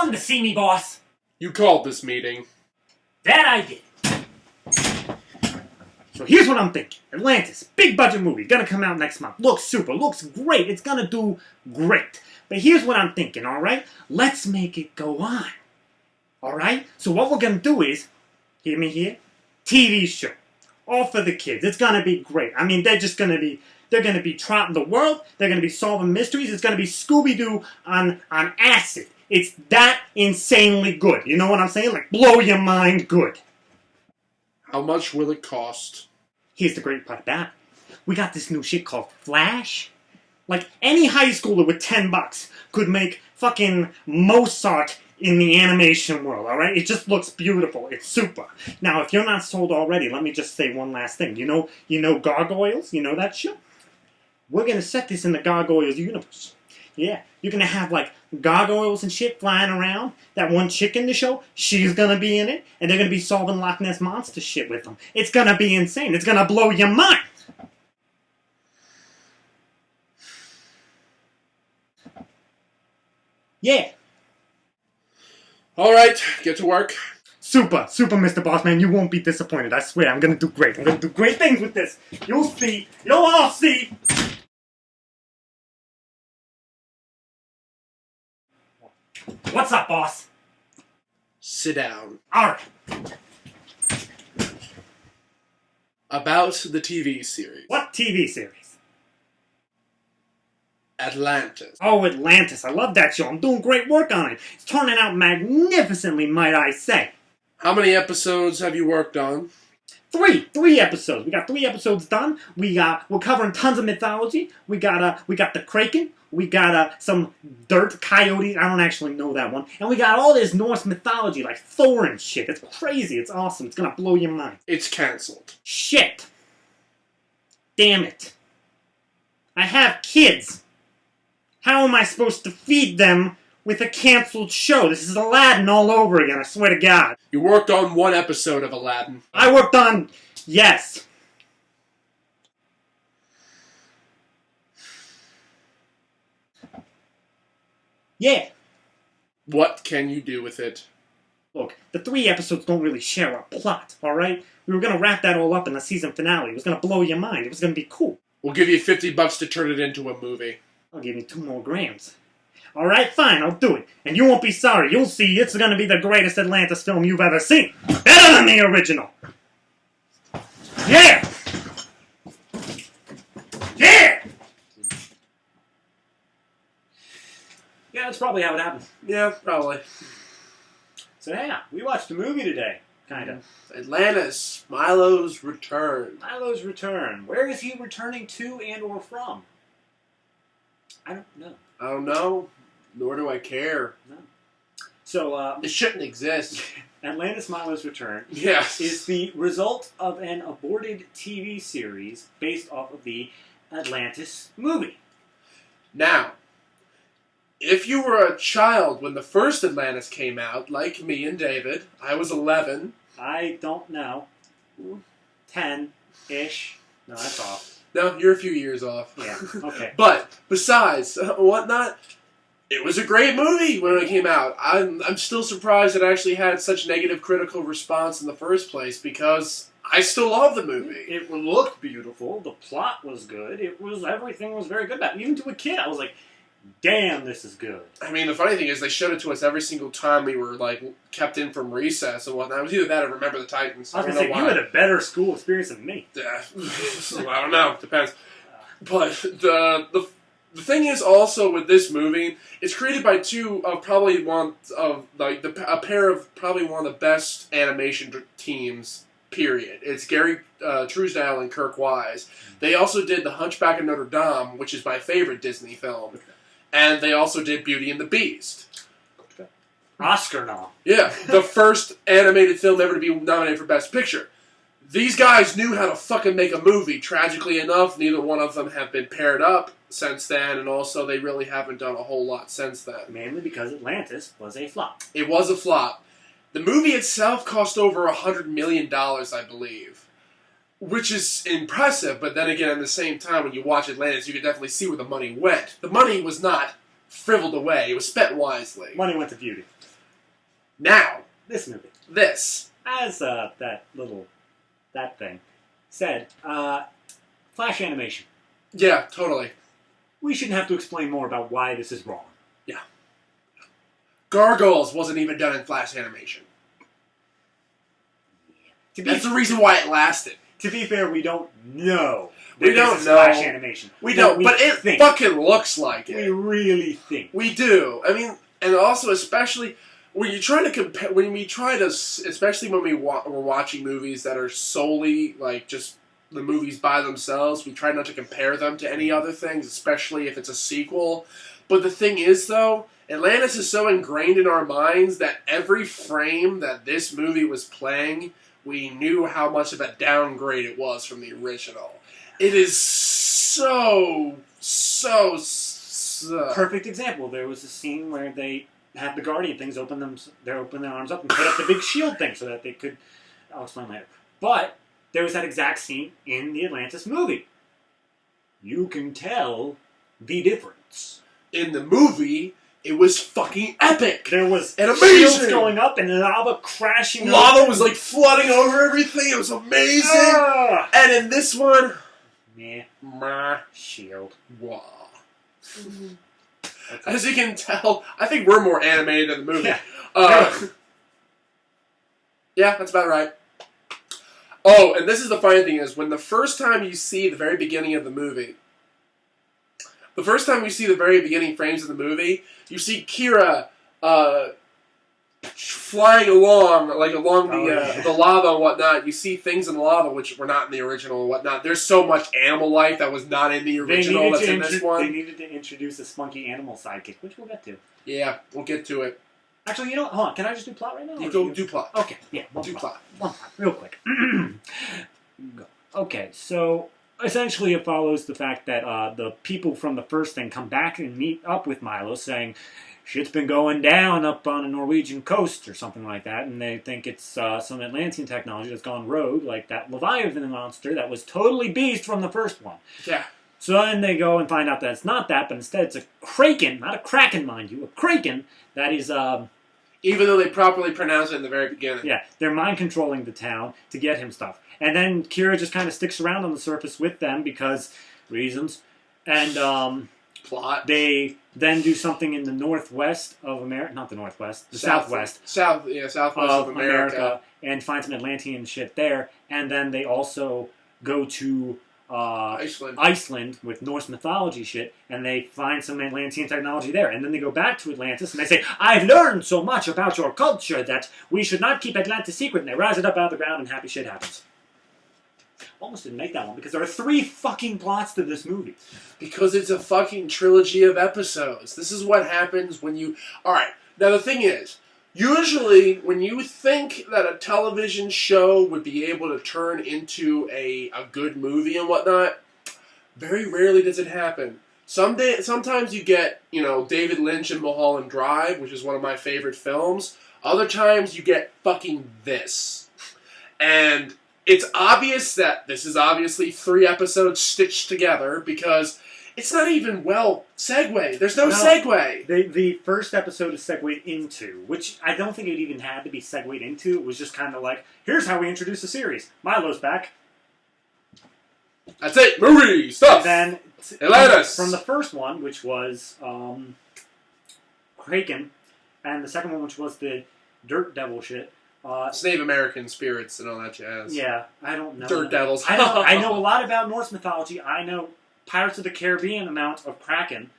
calling to see me, boss? You called this meeting. That I did. So here's what I'm thinking. Atlantis, big budget movie, gonna come out next month. Looks super, looks great. It's gonna do great. But here's what I'm thinking, alright? Let's make it go on. Alright? So what we're gonna do is, hear me here? TV show. All for the kids. It's gonna be great. I mean, they're gonna be trotting the world. They're gonna be solving mysteries. It's gonna be Scooby-Doo on acid. It's that insanely good. You know what I'm saying? Like, blow your mind good. How much will it cost? Here's the great part about it. We got this new shit called Flash. Like, any high schooler with $10 could make fucking Mozart in the animation world, alright? It just looks beautiful. It's super. Now, if you're not sold already, let me just say one last thing. You know Gargoyles? You know that shit? We're gonna set this in the Gargoyles universe. Yeah, you're gonna have, like, gargoyles and shit flying around. That one chick in the show, she's gonna be in it, and they're gonna be solving Loch Ness Monster shit with them. It's gonna be insane. It's gonna blow your mind. Yeah. Alright, get to work. Super, Mr. Bossman. You won't be disappointed. I swear, I'm gonna do great. I'm gonna do great things with this. You'll see. You'll all see. What's up, boss? Sit down. Alright. About the TV series. What TV series? Atlantis. Oh, Atlantis. I love that show. I'm doing great work on it. It's turning out magnificently, might I say. How many episodes have you worked on? Three episodes. We got 3 episodes done. We're covering tons of mythology. We got the Kraken. We got some dirt coyotes. I don't actually know that one. And we got all this Norse mythology, like Thor and shit. It's crazy. It's awesome. It's gonna blow your mind. It's cancelled. Shit. Damn it. I have kids. How am I supposed to feed them with a canceled show? This is Aladdin all over again, I swear to God. You worked on 1 episode of Aladdin. I worked on... Yes. Yeah. What can you do with it? Look, the 3 episodes don't really share a plot, alright? We were gonna wrap that all up in the season finale. It was gonna blow your mind. It was gonna be cool. We'll give you $50 to turn it into a movie. I'll give you 2 more grams. Alright, fine, I'll do it. And you won't be sorry. You'll see it's gonna be the greatest Atlantis film you've ever seen. Better than the original. Yeah! Yeah! Yeah, that's probably how it happened. Yeah, probably. So yeah, we watched a movie today. Kinda. Atlantis, Milo's Return. Milo's Return. Where is he returning to and or from? I don't know. I don't know, nor do I care. No. So, it shouldn't exist. Atlantis Milo's Return Yes. is the result of an aborted TV series based off of the Atlantis movie. Now, if you were a child when the first Atlantis came out, like me and David, I was 11. I don't know. 10-ish. No, that's off. No, you're a few years off. Yeah, okay. But, besides, whatnot, it was a great movie when it came out. I'm still surprised it actually had such negative critical response in the first place, because I still love the movie. It looked beautiful. The plot was good. Everything was very good about it. Even to a kid, I was like, damn, this is good. I mean, the funny thing is they showed it to us every single time we were, like, kept in from recess and whatnot. It was either that or Remember the Titans. I was going to say, you had a better school experience than me. Yeah. I don't know. Depends. But the thing is also with this movie, it's created by a pair of probably one of the best animation teams, period. It's Gary Truesdale and Kirk Wise. They also did The Hunchback of Notre Dame, which is my favorite Disney film. Okay. And they also did Beauty and the Beast. Okay. Oscar nom. Yeah, the first animated film ever to be nominated for Best Picture. These guys knew how to fucking make a movie. Tragically enough, neither one of them have been paired up since then, and also they really haven't done a whole lot since then. Mainly because Atlantis was a flop. It was a flop. The movie itself cost over $100 million, I believe. Which is impressive, but then again, at the same time, when you watch Atlantis, you can definitely see where the money went. The money was not frivoled away. It was spent wisely. Money went to beauty. Now, This movie. this. As that thing said, Flash animation. Yeah, totally. We shouldn't have to explain more about why this is wrong. Yeah. Gargoyles wasn't even done in Flash animation. That's the reason why it lasted. To be fair, we don't know. We don't know. Flash animation. We don't, but it fucking looks like it. We really think. We do. I mean, and also especially when you try to compare, especially when we're watching movies that are solely like just the movies by themselves, we try not to compare them to any other things, especially if it's a sequel. But the thing is, though, Atlantis is so ingrained in our minds that every frame that this movie was playing, we knew how much of a downgrade it was from the original. It is so. Perfect example. There was a scene where they had the Guardian things open their arms up and put up the big shield thing so that they could. I'll explain later. But there was that exact scene in the Atlantis movie. You can tell the difference. In the movie, it was fucking epic. There was shields going up and lava crashing. Lava was like flooding over everything. It was amazing. Ah! And in this one, meh, shield. Wow. As you can tell, I think we're more animated than the movie. Yeah, yeah, that's about right. Oh, and this is the funny thing is, when the first time you see the very beginning of the movie, the first time you see the very beginning frames of the movie, you see Kira flying along the lava and whatnot. You see things in the lava which were not in the original and whatnot. There's so much animal life that was not in the original that's in this one. They needed to introduce a spunky animal sidekick, which we'll get to. Yeah, we'll get to it. Actually, you know what? Hold on. Can I just do plot right now? You go do plot. Okay, yeah. One plot, real quick. Okay, so essentially it follows the fact that the people from the first thing come back and meet up with Milo saying, shit's been going down up on a Norwegian coast or something like that, and they think it's some Atlantean technology that's gone rogue, like that Leviathan monster that was totally beast from the first one. Yeah. So then they go and find out that it's not that, but instead it's a kraken, not a kraken, mind you, a kraken that is... even though they properly pronounce it in the very beginning. Yeah, they're mind-controlling the town to get him stuff. And then Kira just kind of sticks around on the surface with them because reasons. And plot. They then do something in the northwest of America, not the northwest, the southwest. Southwest of America. And find some Atlantean shit there. And then they also go to Iceland with Norse mythology shit, and they find some Atlantean technology there. And then they go back to Atlantis, and they say, I've learned so much about your culture that we should not keep Atlantis secret. And they rise it up out of the ground, and happy shit happens. Almost didn't make that one, because there are 3 fucking plots to this movie. Because it's a fucking trilogy of episodes. This is what happens when you... Alright, now the thing is, usually, when you think that a television show would be able to turn into a good movie and whatnot, very rarely does it happen. Sometimes you get, David Lynch and Mulholland Drive, which is one of my favorite films. Other times you get fucking this. And it's obvious that this is obviously 3 episodes stitched together because... It's not even segued. There's no segue. The first episode is segued into, which I don't think it even had to be segued into. It was just kind of like, here's how we introduce the series. Milo's back. That's it. Movie stuff. And then Atlantis. From the first one, which was Kraken, and the second one, which was the Dirt Devil shit. It's Native American spirits and all that jazz. Yeah, I don't know. Dirt Devils. I know a lot about Norse mythology. I know Pirates of the Caribbean amount of Kraken.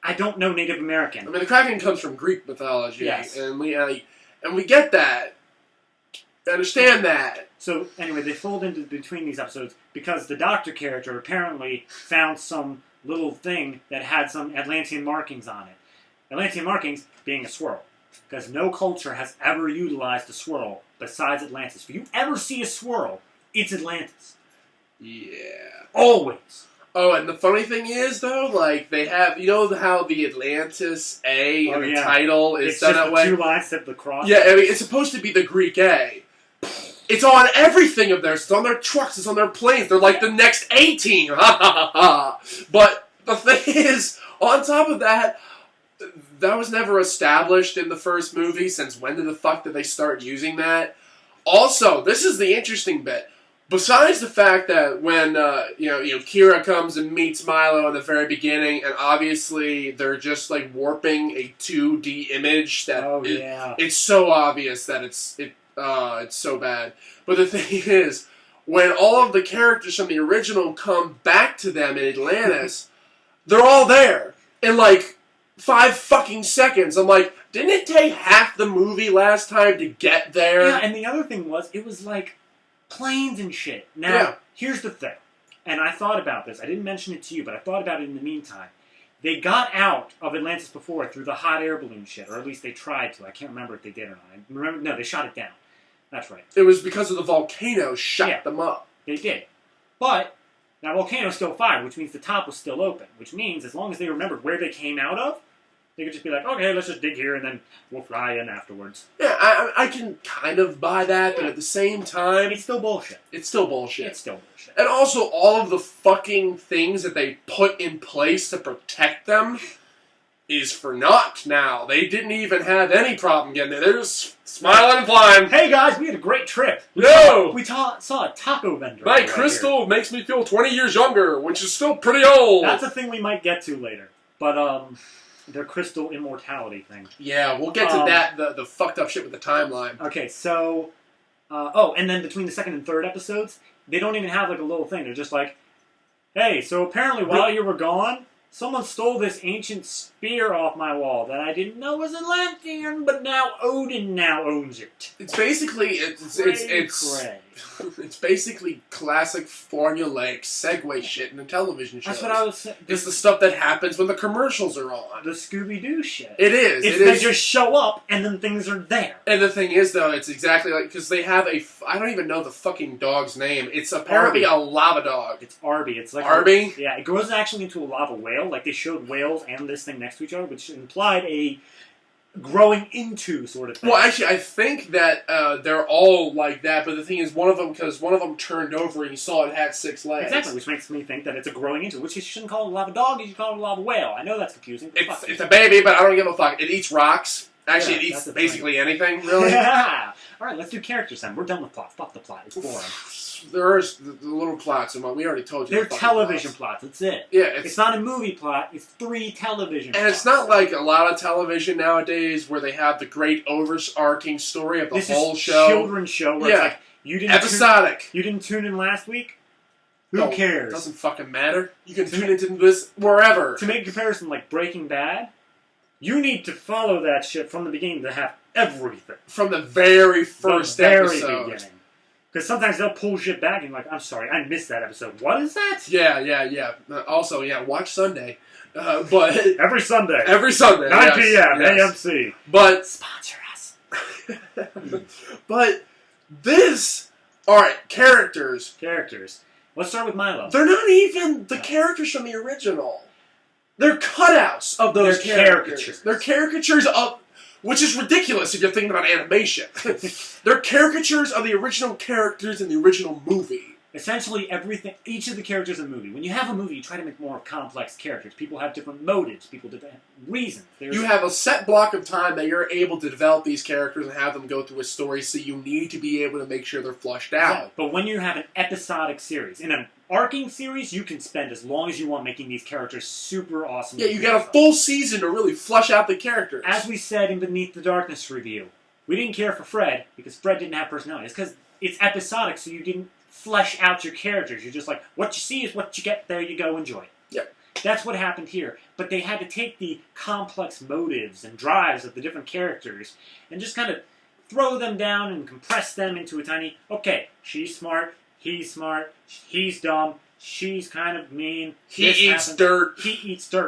I don't know Native American. I mean, the Kraken comes from Greek mythology, yes, and we get that. I understand that. So anyway, they fold into between these episodes because the Doctor character apparently found some little thing that had some Atlantean markings on it. Atlantean markings being a swirl, because no culture has ever utilized a swirl besides Atlantis. If you ever see a swirl, it's Atlantis. Yeah. Always. Oh, and the funny thing is, though, like, they have, how the Atlantis A in the title is done that way? It's just the 2 lines at the cross. Yeah, I mean, it's supposed to be the Greek A. It's on everything of theirs. It's on their trucks. It's on their planes. They're like the next A-team. Ha, ha, ha, ha. But the thing is, on top of that, that was never established in the first movie. Since when the fuck did they start using that? Also, this is the interesting bit. Besides the fact that when Kira comes and meets Milo in the very beginning, and obviously they're just like warping a 2D image that it's so obvious that it's so bad. But the thing is, when all of the characters from the original come back to them in Atlantis, they're all there in like 5 fucking seconds. I'm like, didn't it take half the movie last time to get there? Yeah, and the other thing was, it was like planes and shit. Now, here's the thing, and I thought about this. I didn't mention it to you, but I thought about it in the meantime. They got out of Atlantis before through the hot air balloon shit, or at least they tried to. I can't remember if they did or not. No, they shot it down. That's right. It was because of the volcano shut them up. They did. But that volcano still fired, which means the top was still open, which means as long as they remembered where they came out of, they could just be like, okay, let's just dig here and then we'll fly in afterwards. Yeah, I can kind of buy that, but at the same time... It's still bullshit. It's still bullshit. It's still bullshit. And also, all of the fucking things that they put in place to protect them is for naught now. They didn't even have any problem getting there. They're just smiling and flying. Hey guys, we had a great trip. We saw a taco vendor. My crystal makes me feel 20 years younger, which is still pretty old. That's a thing we might get to later. But, their crystal immortality thing. Yeah, we'll get to that, the fucked up shit with the timeline. Okay, so... and then between the second and third episodes, they don't even have like a little thing. They're just like, hey, so apparently while you were gone, someone stole this ancient spear off my wall that I didn't know was Atlantean, but now Odin now owns it. It's basically... It's basically classic formulaic segue shit in the television shows. That's what I was saying. It's the stuff that happens when the commercials are on. The Scooby-Doo shit. It is. They just show up and then things are there. And the thing is, though, it's exactly like... Because they have I don't even know the fucking dog's name. It's apparently a lava dog. It's Arby. It's like Arby? Yeah, it grows actually into a lava whale. Like, they showed whales and this thing next to each other, which implied a growing into sort of thing. Well, actually, I think that they're all like that, but the thing is, one of them turned over and you saw it had 6 legs. Exactly, which makes me think that it's a growing into, which you shouldn't call it a lava dog, you should call it a lava whale. I know that's confusing. It's a baby, but I don't give a fuck. It eats rocks. Actually, it eats basically anything, really. Yeah. Alright, let's do characters then. We're done with plot. Fuck the plot. It's boring. There's the little plots, and we already told you. They're television plots. That's it. Yeah, it's not a movie plot. It's 3 television plots. And it's not like a lot of television nowadays where they have the great overarching story of the whole show. This is a children's show where it's like, episodic. You didn't tune in last week? Who cares? It doesn't fucking matter. You can tune into this wherever. To make a comparison like Breaking Bad, you need to follow that shit from the beginning to have everything. From the very first episode. Beginning. Because sometimes they'll pull shit back and you're like, I'm sorry, I missed that episode. What is that? Yeah. Also, watch Sunday. But Every Sunday. 9 p.m. AMC. But sponsor us. But this... Alright, characters. Let's start with Milo. They're not even the characters from the original. They're cutouts of those characters. They're caricatures of... Which is ridiculous if you're thinking about animation. They're caricatures of the original characters in the original movie. Essentially everything, each of the characters in a movie. When you have a movie, you try to make more complex characters. People have different motives. People have different reasons. You have a set block of time that you're able to develop these characters and have them go through a story, so you need to be able to make sure they're flushed out. Exactly. But when you have an episodic series, in an arcing series, you can spend as long as you want making these characters super awesome. Yeah, you got a full season to really flush out the characters. As we said in Beneath the Darkness review, we didn't care for Fred because Fred didn't have personality. It's because it's episodic, so you didn't flesh out your characters. You're just like, what you see is what you get, there you go, enjoy. Yep. That's what happened here. But they had to take the complex motives and drives of the different characters and just kind of throw them down and compress them into a tiny, okay, she's smart, he's dumb, she's kind of mean. He eats dirt,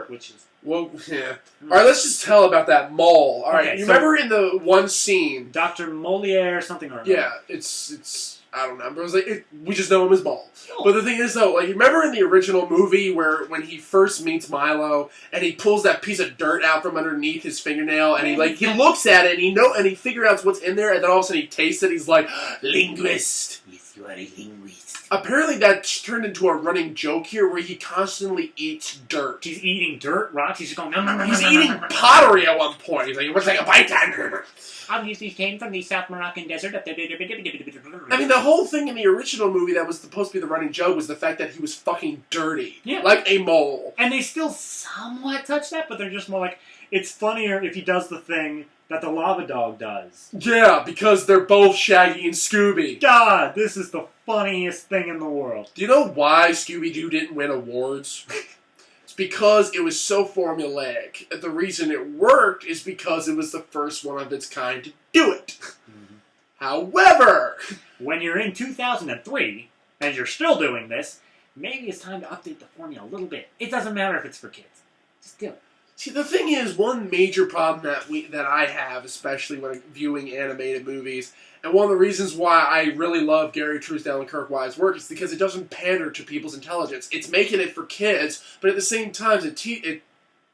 which is... Well, yeah. Alright, let's just tell about that mole. Alright, okay, you remember in the one scene... Dr. Moliere something or other. Yeah, it's I don't know. But it was like, we just know him as Mole. Oh. But the thing is, though, like, you remember in the original movie where when he first meets Milo and he pulls that piece of dirt out from underneath his fingernail and he looks at it and he figures out what's in there and then all of a sudden he tastes it. He's like, linguist. Yes. You are a linguist. Apparently that's turned into a running joke here where he constantly eats dirt. He's eating dirt, rocks, he's just going... He's eating pottery at one point. He's like, what's like a bite time? Obviously came from the South Moroccan desert. I mean, the whole thing in the original movie that was supposed to be the running joke was the fact that he was fucking dirty. Yeah. Like a mole. And they still somewhat touch that, but they're just more like, it's funnier if he does the thing that the lava dog does. Yeah, because they're both Shaggy and Scooby. God, this is the funniest thing in the world. Do you know why Scooby-Doo didn't win awards? It's because it was so formulaic. The reason it worked is because it was the first one of its kind to do it. Mm-hmm. However, when you're in 2003, and you're still doing this, maybe it's time to update the formula a little bit. It doesn't matter if it's for kids. Just do it. See, the thing is, one major problem that I have, especially when viewing animated movies, and one of the reasons why I really love Gary Truesdale and Kirk Wise' work is because it doesn't pander to people's intelligence. It's making it for kids, but at the same time,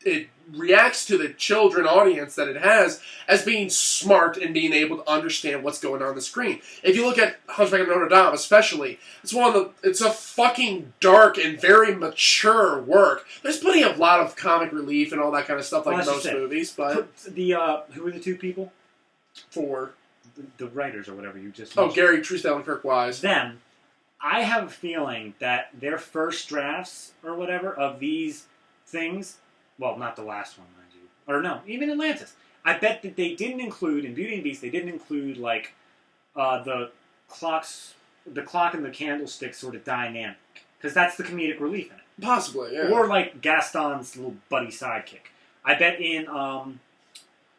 it reacts to the children audience that it has as being smart and being able to understand what's going on the screen. If you look at Hunchback of Notre Dame, especially, it's a fucking dark and very mature work. There's plenty of lot of comic relief and all that kind of stuff like most movies, but who are the two people? For the writers or whatever you just mentioned. Gary Truesdale and Kirk Wise. Them, I have a feeling that their first drafts or whatever of these things. Well, not the last one, mind you. Or no, even Atlantis. I bet that they didn't include, in Beauty and the Beast, they didn't include, like, the clock and the candlestick sort of dynamic. Because that's the comedic relief in it. Possibly, yeah. Or, like, Gaston's little buddy sidekick. I bet in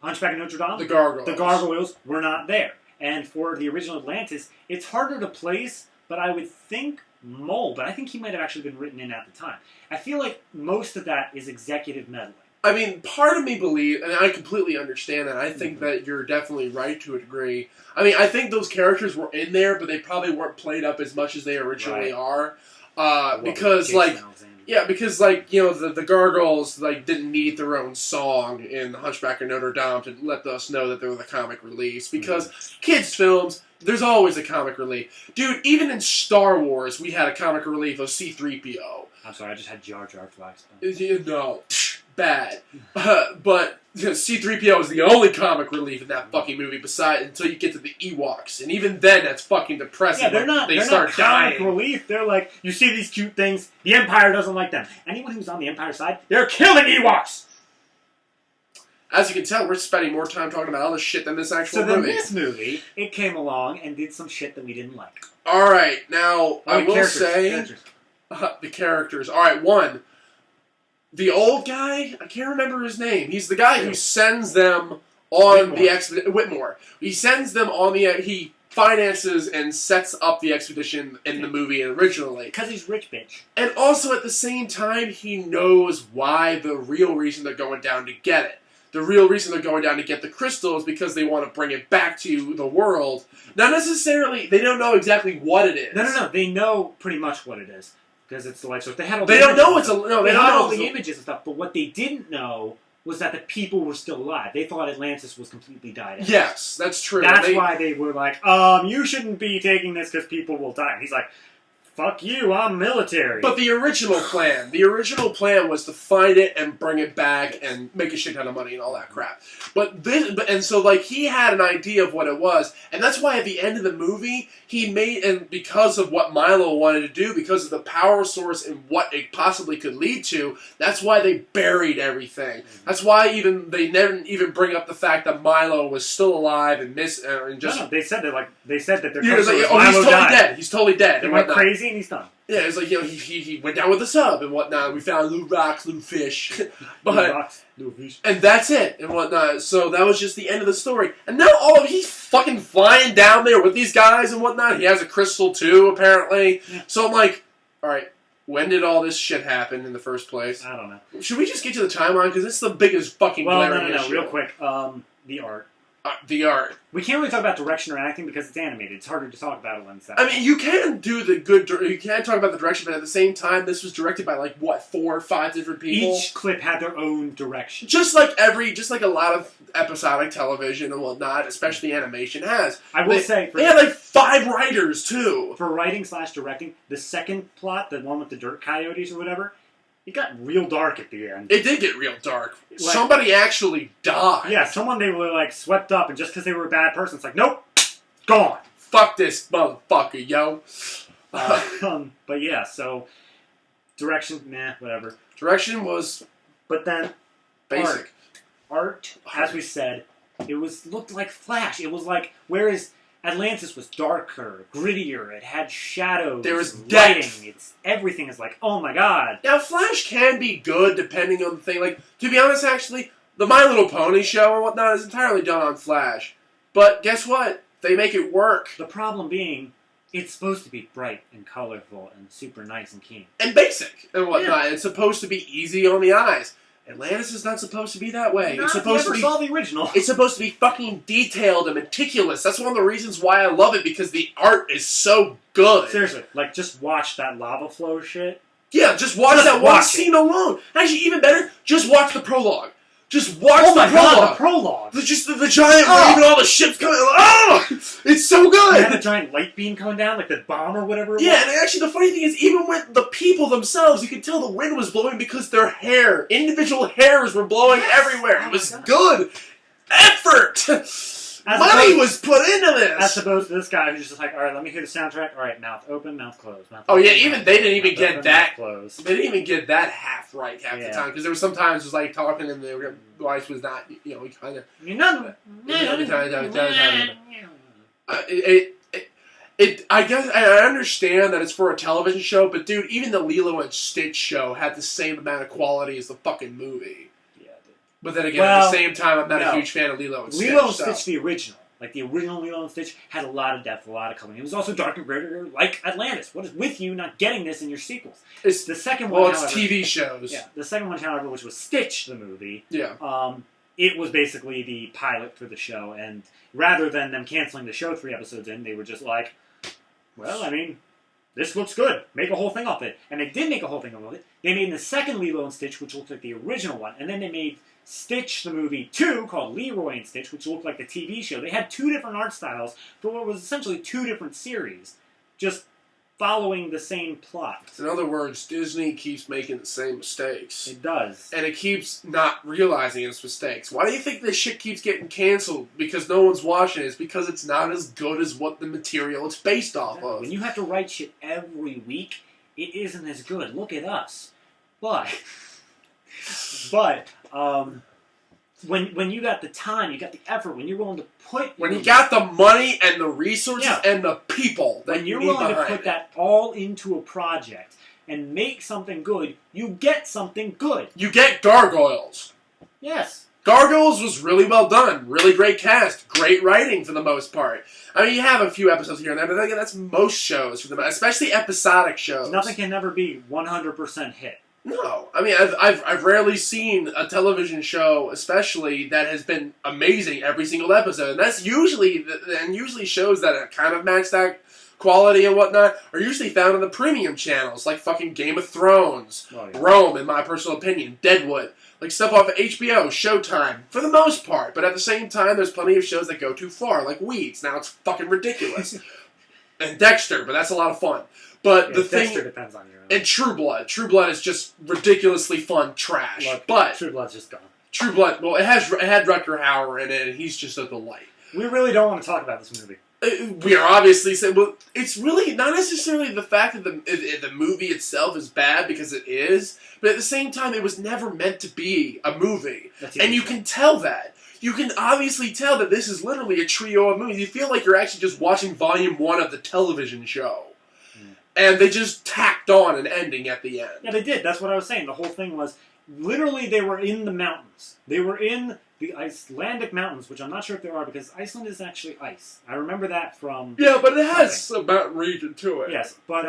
Hunchback of Notre Dame, the gargoyles were not there. And for the original Atlantis, it's harder to place, but I would think Mole, but I think he might have actually been written in at the time. I feel like most of that is executive meddling. I mean, part of me believes, and I completely understand that. I think that you're definitely right to a degree. I mean, I think those characters were in there, but they probably weren't played up as much as they originally are. Because the gargoyles didn't need their own song in The Hunchback of Notre Dame to let us know that they were the comic reliefs. Because kids' films, there's always a comic relief. Dude, even in Star Wars, we had a comic relief of C-3PO. I'm sorry, I just had Jar Jar flags. No, bad. But C-3PO is the only comic relief in that fucking movie until you get to the Ewoks. And even then, that's fucking depressing. Yeah, they're not comic relief. They're like, you see these cute things, the Empire doesn't like them. Anyone who's on the Empire side, they're killing Ewoks! As you can tell, we're spending more time talking about other shit than this actual movie. So then this movie, it came along and did some shit that we didn't like. Alright, now, I will say... the characters. Alright, one. The old guy, I can't remember his name. He's the guy who sends them on the expedition. Whitmore. He sends them on the... He finances and sets up the expedition in the movie originally. Because he's rich, bitch. And also, at the same time, he knows why the real reason they're going down to get it. The real reason they're going down to get the crystal is because they want to bring it back to the world. Not necessarily... They don't know exactly what it is. No. They know pretty much what it is. Because it's the light source. They had all they don't know it's a... No, they had all the images and stuff. But what they didn't know was that the people were still alive. They thought Atlantis was completely died out. Yes, that's true. That's why they were like, you shouldn't be taking this because people will die. And he's like, fuck you, I'm military. But the original plan was to find it and bring it back and make a shit ton of money and all that crap. So he had an idea of what it was, and that's why at the end of the movie, and because of what Milo wanted to do, because of the power source and what it possibly could lead to, that's why they buried everything. That's why they never even bring up the fact that Milo was still alive and they said that their he's totally dead. He's totally dead. They went crazy and he's done. Yeah, it's like, he went down with the sub and whatnot. We found little rocks, little fish. And that's it and whatnot. So that was just the end of the story. And now he's fucking flying down there with these guys and whatnot. He has a crystal too, apparently. Yeah. So I'm like, alright, when did all this shit happen in the first place? I don't know. Should we just get to the timeline? Because it's the biggest fucking glaring issue. Real quick. The art. The art. We can't really talk about direction or acting because it's animated. It's harder to talk about it when it's that. I mean, you can do the good. You can talk about the direction, but at the same time, this was directed by like what 4 or 5 different people. Each clip had their own direction. Just like a lot of episodic television and whatnot, especially animation has. I will say they had like 5 writers too. For writing / directing, the second plot, the one with the dirt coyotes or whatever. It got real dark at the end. It did get real dark. Like, somebody actually died. Yeah, someone they were like swept up, and just because they were a bad person, it's like, nope, gone. Fuck this motherfucker, yo. But yeah, so direction, nah, whatever. Direction was, but then basic. Art, as we said, looked like Flash. It was like, whereas Atlantis was darker, grittier. It had shadows. There was depth. Everything is like, oh my god. Now, Flash can be good depending on the thing. Like, to be honest, actually, the My Little Pony show and whatnot is entirely done on Flash. But guess what? They make it work. The problem being, it's supposed to be bright and colorful and super nice and keen. And basic and whatnot. Yeah. It's supposed to be easy on the eyes. Atlantis is not supposed to be that way. Not it's supposed to be saw the original. It's supposed to be fucking detailed and meticulous. That's one of the reasons why I love it, because the art is so good. Seriously, like just watch that lava flow shit. Yeah, just watch that one scene alone. Actually, even better, just watch the prologue. Just watch the prologue. God, the prologue. Just the giant wave and all the ships coming. Oh, it's so good. You had a giant light beam coming down, like the bomb or whatever it was. Yeah, and actually the funny thing is, even with the people themselves, you could tell the wind was blowing because their hair, individual hairs were blowing everywhere. It was good effort. Money was put into this. As opposed to this guy who's just like, all right, let me hear the soundtrack. All right, mouth open, mouth closed. Mouth oh open, yeah, even they didn't even get that. Closed. They didn't even get that half right half the time, because there were sometimes it was like talking and the voice was not, you know, we kind of. I guess I understand that it's for a television show, but dude, even the Lilo and Stitch show had the same amount of quality as the fucking movie. But then again, at the same time, I'm not a huge fan of Lilo and Stitch. Lilo and Stitch, the original. Like, the original Lilo and Stitch had a lot of depth, a lot of coloring. It was also dark and grittier, like Atlantis. What is with you not getting this in your sequels? It's the second one, however, it's TV shows. Yeah, the second one, however, which was Stitch, the movie. Yeah. It was basically the pilot for the show, and rather than them canceling the show 3 episodes in, they were just like, well, I mean, this looks good. Make a whole thing off it. And they did make a whole thing off it. They made the second Lilo and Stitch, which looked like the original one, and then they made Stitch, the movie 2, called Leroy and Stitch, which looked like the TV show. They had 2 different art styles for what was essentially 2 different series, just following the same plot. In other words, Disney keeps making the same mistakes. It does. And it keeps not realizing its mistakes. Why do you think this shit keeps getting canceled? Because no one's watching it. It's because it's not as good as what the material it's based off of. When you have to write shit every week, it isn't as good. Look at us. But when you got the time, you got the effort, when you're willing to put... When you got the money and the resources and the people that when you're willing to put that all into a project and make something good, you get something good. You get Gargoyles. Yes. Gargoyles was really well done. Really great cast. Great writing for the most part. I mean, you have a few episodes here and there, but again, that's most shows, for the especially episodic shows. Nothing can never be 100% hit. No, I mean, I've rarely seen a television show, especially, that has been amazing every single episode. And that's usually shows that kind of match that quality and whatnot are usually found on the premium channels, like fucking Game of Thrones, Rome, in my personal opinion, Deadwood, like stuff off of HBO, Showtime, for the most part. But at the same time, there's plenty of shows that go too far, like Weeds. Now it's fucking ridiculous. And Dexter, but that's a lot of fun. But the thing, Dexter depends on you. And True Blood. True Blood is just ridiculously fun trash. Look, but True Blood's just gone. True Blood, well, it had Rutger Hauer in it, and he's just a delight. We really don't want to talk about this movie. We are obviously saying, well, it's really not necessarily the fact that the movie itself is bad, because it is, but at the same time, it was never meant to be a movie. And you can tell that. You can obviously tell that this is literally a trio of movies. You feel like you're actually just watching Volume 1 of the television show. And they just tacked on an ending at the end. Yeah, they did. That's what I was saying. The whole thing was, literally, they were in the mountains. They were in the Icelandic mountains, which I'm not sure if there are, because Iceland is actually ice. I remember that from... Yeah, but it has a mountain region to it. Yes, but,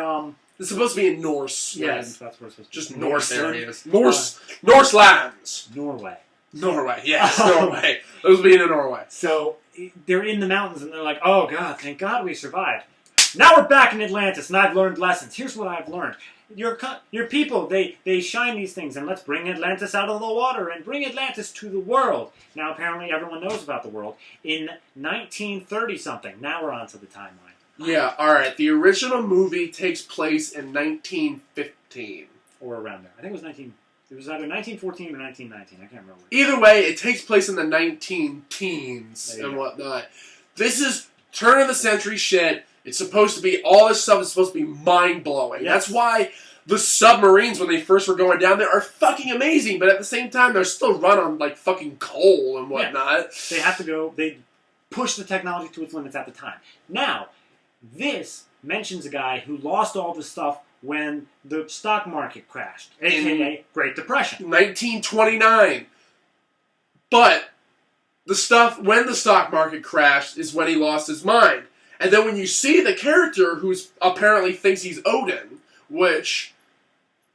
it's supposed to be in Norse. Yes, that's where it's supposed to be. Just Norse areas. Norse lands. Norway. Norway, yes, Norway. Those being in Norway. So they're in the mountains, and they're like, oh, God, thank God we survived. Now we're back in Atlantis, and I've learned lessons. Here's what I've learned. Your people, they shine these things, and let's bring Atlantis out of the water and bring Atlantis to the world. Now, apparently, everyone knows about the world. In 1930-something, now we're on to the timeline. Yeah, alright. The original movie takes place in 1915. Or around there. I think it was either 1914 or 1919. I can't remember. Either way, it takes place in the 19-teens and whatnot. This is turn of the century shit. It's supposed to be, all this stuff is supposed to be mind-blowing. Yes. That's why the submarines, when they first were going down there, are fucking amazing, but at the same time, they're still run on, like, fucking coal and whatnot. Yeah. They push the technology to its limits at the time. Now, this mentions a guy who lost all this stuff when the stock market crashed, a.k.a. Great Depression. 1929. But when the stock market crashed is when he lost his mind. And then when you see the character who's apparently thinks he's Odin, which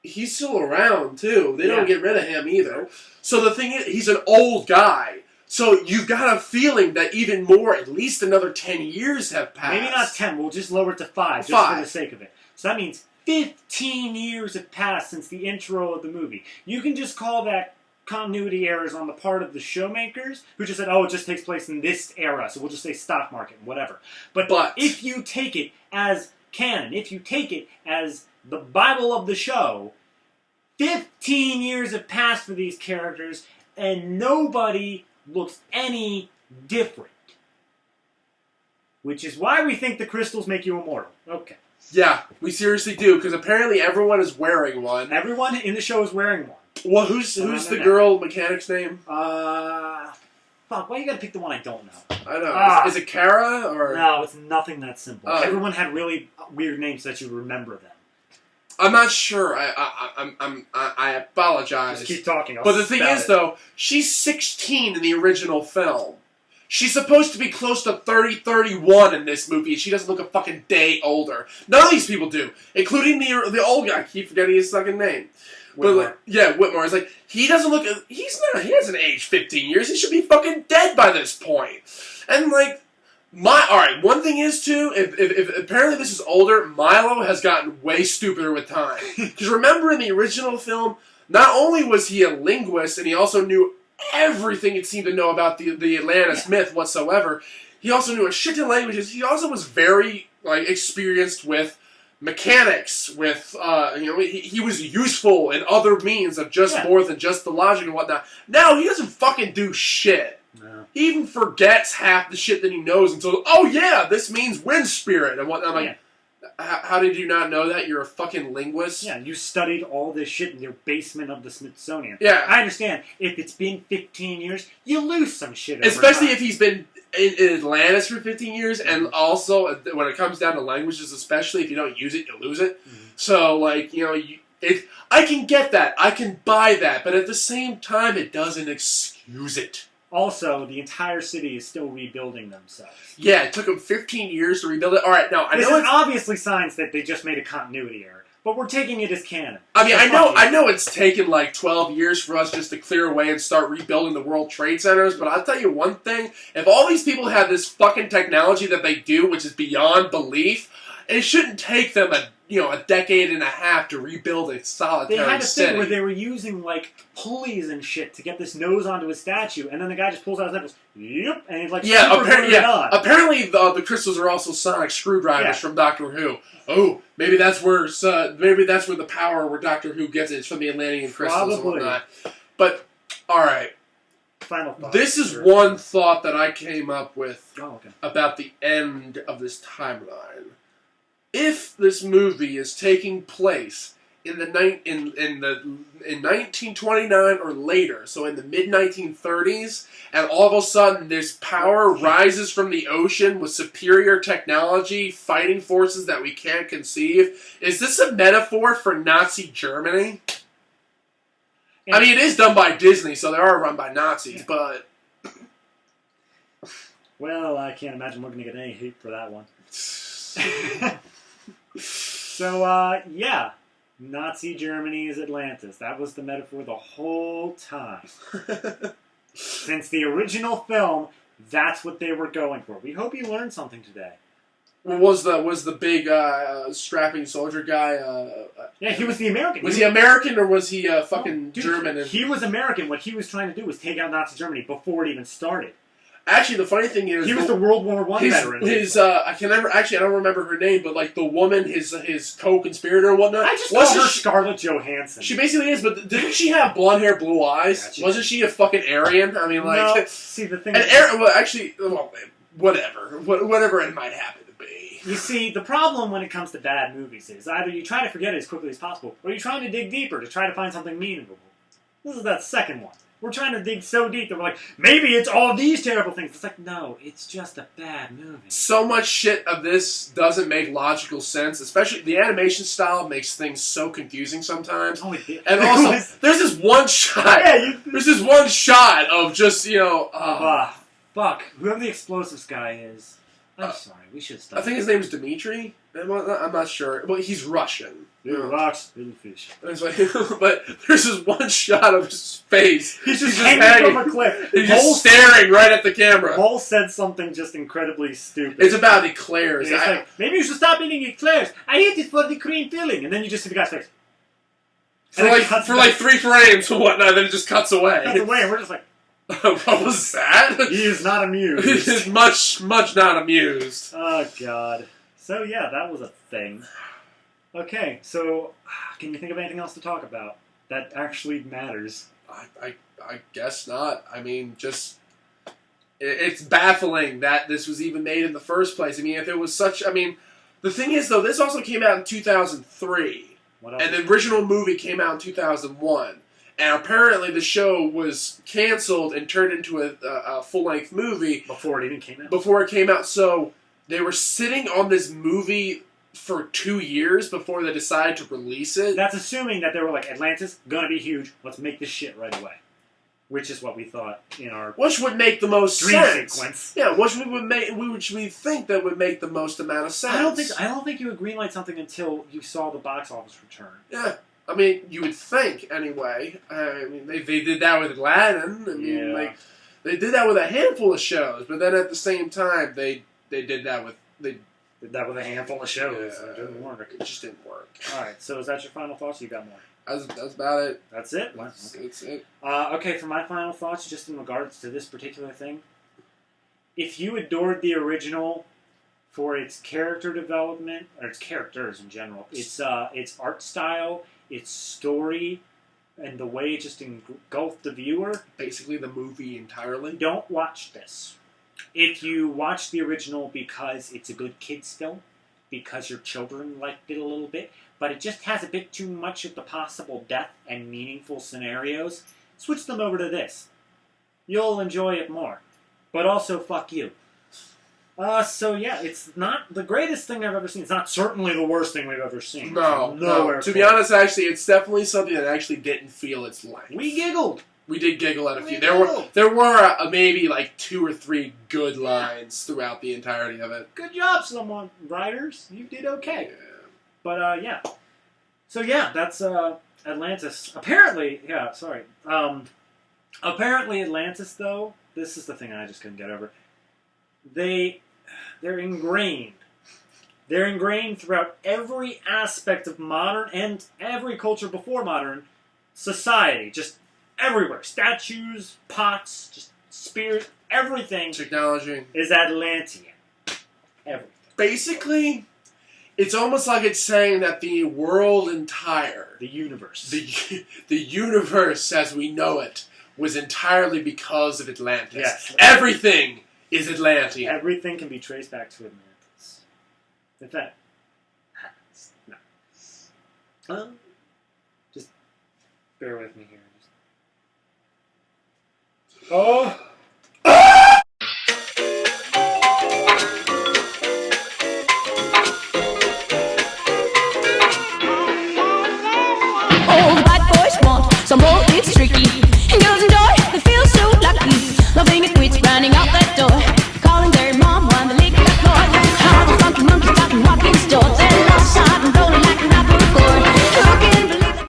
he's still around too. They don't get rid of him either. So the thing is, he's an old guy. So you've got a feeling that even more, at least another 10 years have passed. Maybe not 10. We'll just lower it to 5, just for the sake of it. So that means 15 years have passed since the intro of the movie. You can just call that continuity errors on the part of the showmakers, who just said, oh, it just takes place in this era, so we'll just say stock market, whatever. But if you take it as canon, if you take it as the Bible of the show, 15 years have passed for these characters, and nobody looks any different. Which is why we think the crystals make you immortal. Okay. Yeah, we seriously do, because apparently everyone is wearing one. Everyone in the show is wearing one. Well, who's the girl mechanic's name? Fuck, why you gotta pick the one I don't know? I know. Is it Kara, or...? No, it's nothing that simple. Everyone had really weird names that you remember them. I'm not sure. I apologize. Just keep talking. But the thing is, though, she's 16 in the original film. She's supposed to be close to 30, 31 in this movie. She doesn't look a fucking day older. None of these people do, including the old guy. I keep forgetting his fucking name. Whitmore. But Whitmore. It's like, he doesn't look... He hasn't aged 15 years. He should be fucking dead by this point. And, like... Alright, one thing is, too, if apparently this is older, Milo has gotten way stupider with time. Because remember in the original film, not only was he a linguist, and he also knew everything it seemed to know about the Atlantis myth whatsoever, he also knew a shit ton of languages. He also was very, like, experienced with mechanics, with, he was useful in other means of just more than just the logic and whatnot. Now, he doesn't fucking do shit. No. He even forgets half the shit that he knows until, oh yeah, this means wind spirit and whatnot. I'm like, how did you not know that? You're a fucking linguist? Yeah, you studied all this shit in your basement of the Smithsonian. Yeah. I understand. If it's been 15 years, you lose some shit. Especially if he's been in Atlantis for 15 years, and also, when it comes down to languages especially, if you don't use it, you lose it. Mm-hmm. So, like, I can get that. I can buy that. But at the same time, it doesn't excuse it. Also, the entire city is still rebuilding themselves. Yeah, it took them 15 years to rebuild it. All right, now, this is obviously signs that they just made a continuity error, but we're taking it as canon. I mean, I know it's taken like 12 years for us just to clear away and start rebuilding the World Trade Centers, but I'll tell you one thing. If all these people have this fucking technology that they do, which is beyond belief, it shouldn't take them a decade and a half to rebuild a solitary city. They had a thing where they were using, like, pulleys and shit to get this nose onto a statue, and then the guy just pulls out his knife and goes, yep, and he's like, apparently the crystals are also sonic screwdrivers from Doctor Who. Oh, maybe that's where the power where Doctor Who gets it. It's from the Atlantean crystals and whatnot. But, alright. Final thought. This is one thought that I came up with about the end of this timeline. If this movie is taking place in 1929 or later, so in the mid-1930s, and all of a sudden this power rises from the ocean with superior technology, fighting forces that we can't conceive, is this a metaphor for Nazi Germany? I mean, it is done by Disney, so they are run by Nazis, but... Well, I can't imagine we're going to get any hate for that one. So, Nazi Germany is Atlantis. That was the metaphor the whole time. Since the original film, that's what they were going for. We hope you learned something today. Was the big strapping soldier guy? Yeah, he was the American. Was he American or was he fucking dude, German? He was American. What he was trying to do was take out Nazi Germany before it even started. Actually, the funny thing is, he was the World War I veteran. I don't remember her name, but like the woman, his co-conspirator and whatnot. I just call her Scarlett Johansson. She basically is, but didn't she have blonde hair, blue eyes? Yeah, wasn't she a fucking Aryan? I mean, like, no, see the thing. Whatever it might happen to be. You see, the problem when it comes to bad movies is either you try to forget it as quickly as possible, or you're trying to dig deeper to try to find something meaningful. This is that second one. We're trying to dig so deep that we're like, maybe it's all these terrible things. It's like, no, it's just a bad movie. So much shit of this doesn't make logical sense, especially the animation style makes things so confusing sometimes. Oh, it did. And also, there's this one shot. Yeah, there's this one shot of just, fuck. Whoever the explosives guy is. I'm sorry, we should stop. I think his name is Dmitri. I'm not sure. Well, he's Russian. Little rocks, little fish. But there's this one shot of his face. He's just hanging from a cliff. He's just staring right at the camera. Bol said something just incredibly stupid. It's about eclairs. It's like, maybe you should stop eating eclairs. I eat it for the cream filling. And then you just see the guy's face. For like 3 frames or whatnot, then it just cuts away. Cuts away, and we're just like, what was that? He is not amused. He is much not amused. Oh, God. So, yeah, that was a thing. Okay, so, can you think of anything else to talk about that actually matters? I guess not. I mean, just... It's baffling that this was even made in the first place. I mean, if it was such... I mean, the thing is, though, this also came out in 2003. And the original movie came out in 2001. And apparently the show was canceled and turned into a full-length movie. Before it even came out? Before it came out. So they were sitting on this movie for 2 years before they decided to release it. That's assuming that they were like, Atlantis, gonna be huge, let's make this shit right away. Which is what we thought in our... Which would make the most dream sense. Sequence. Yeah, which we think that would make the most amount of sense. I don't think you would greenlight something until you saw the box office return. Yeah. I mean, you would think, anyway. I mean, they did that with Aladdin. I mean, they did that with a handful of shows, but then at the same time, they did that with a handful of shows. Yeah, it didn't work. It just didn't work. All right, so is that your final thoughts? Or you got more? That's about it. That's it? That's it. Okay, for my final thoughts, just in regards to this particular thing, if you adored the original for its character development, or its characters in general, its art style, its story, and the way it just engulfed the viewer... Basically the movie entirely. Don't watch this. If you watch the original because it's a good kid's film, because your children liked it a little bit, but it just has a bit too much of the possible death and meaningful scenarios, switch them over to this. You'll enjoy it more. But also, fuck you. So yeah, it's not the greatest thing I've ever seen. It's not certainly the worst thing we've ever seen. No. To be honest, actually, it's definitely something that actually didn't feel its length. We giggled. We did giggle at a few. There were maybe like 2 or 3 good lines throughout the entirety of it. Good job, someone writers. You did okay. Yeah. But yeah. So yeah, that's Atlantis. Apparently, yeah. Sorry. Apparently, Atlantis though. This is the thing I just couldn't get over. They're ingrained. They're ingrained throughout every aspect of modern and every culture before modern society. Just everywhere. Statues, pots, just spears, everything. Technology. Is Atlantean. Everything. Basically, it's almost like it's saying that the world entire... The universe. The universe as we know it was entirely because of Atlantis. Yes. Everything is Atlantean. Everything can be traced back to Atlantis. In fact, no. Just bear with me here. Oh! All the bad boys want some more.